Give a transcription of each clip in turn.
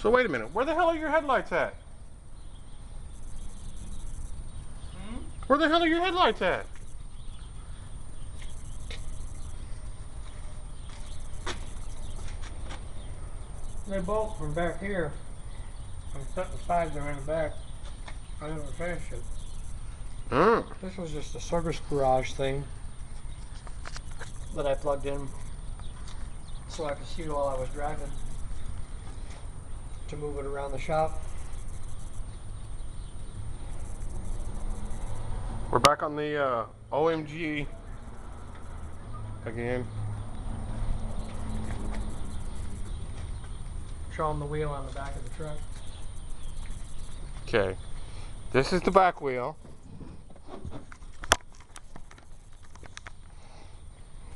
So wait a minute, where the hell are your headlights at? Where the hell are your headlights at? They both from back here. I'm setting the sides are in the back. I didn't finish it. This was just a service garage thing that I plugged in so I could see it while I was driving to move it around the shop. We're back on the OMG again. Show them the wheel on the back of the truck. Okay, this is the back wheel.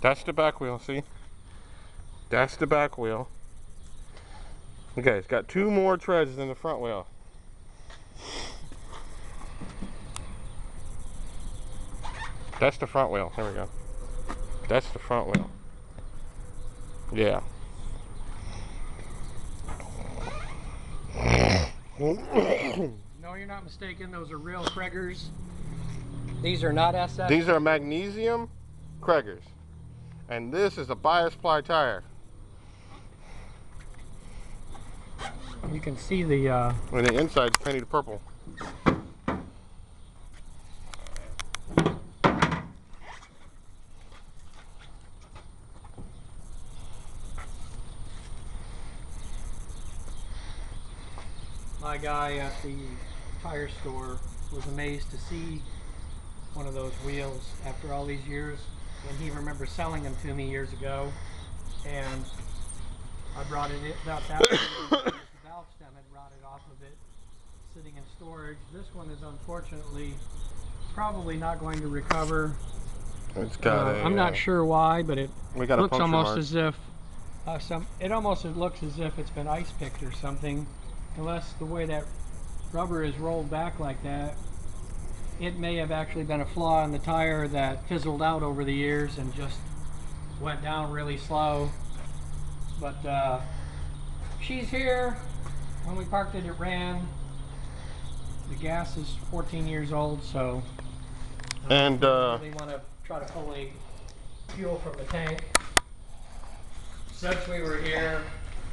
That's the back wheel, see? That's the back wheel. Okay, it's got 2 more treads than the front wheel. That's the front wheel. There we go. That's the front wheel. Yeah. No, you're not mistaken. Those are real Craigers. These are not SF. These are magnesium Craigers. And this is a bias ply tire. You can see the And the inside's painted purple. my guy at the tire store was amazed to see one of those wheels after all these years, and he remembers selling them to me years ago, and I brought it about that way, the valve stem had rotted off of it, sitting in storage. This one is unfortunately probably not going to recover. It's got I'm not sure why, but it looks almost mark. as if it almost looks as if it's been ice picked or something, unless the way that rubber is rolled back like that. It may have actually been a flaw in the tire that fizzled out over the years and just went down really slow. But she's here. When we parked it, it ran. The gas is 14 years old, so and they want to try to pull a fuel from the tank. Since we were here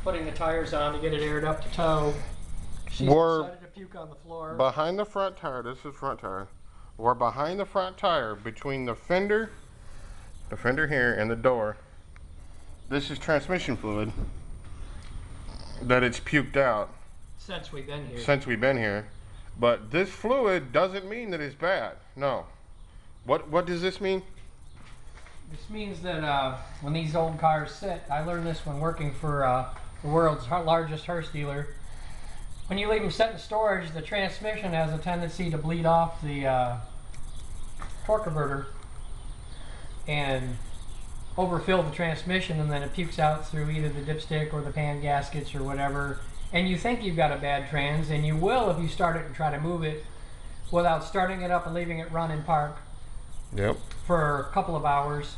putting the tires on to get it aired up to tow, she decided to puke on the floor. Behind the front tire, this is front tire. We're behind the front tire, between the fender here, and the door. This is transmission fluid that it's puked out. Since we've been here. Since we've been here. But this fluid doesn't mean that it's bad. No. What does this mean? This means that when these old cars sit, I learned this when working for the world's largest hearse dealer. When you leave them set in storage, the transmission has a tendency to bleed off the torque converter and overfill the transmission, and then it pukes out through either the dipstick or the pan gaskets or whatever. And you think you've got a bad trans, and you will if you start it and try to move it without starting it up and leaving it run in park. Yep. For a couple of hours,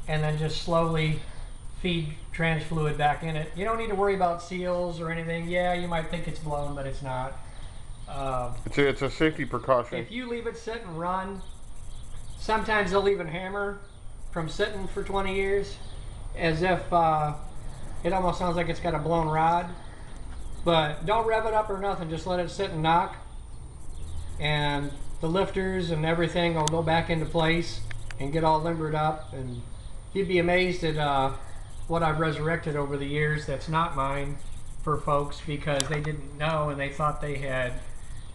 and then just slowly feed trans fluid back in it. You don't need to worry about seals or anything. Yeah, you might think it's blown, but it's not. It's a safety precaution. If you leave it sit and run, sometimes they'll even hammer from sitting for 20 years as if it almost sounds like it's got a blown rod. But don't rev it up or nothing, just let it sit and knock, and the lifters and everything will go back into place and get all limbered up, and you'd be amazed at what I've resurrected over the years that's not mine for folks, because they didn't know and they thought they had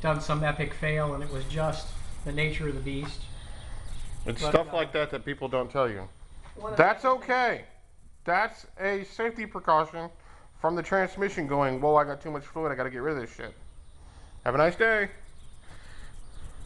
done some epic fail, and it was just the nature of the beast. It's stuff like that that people don't tell you. That's okay. That's a safety precaution from the transmission going, whoa, I got too much fluid, I got to get rid of this shit. Have a nice day.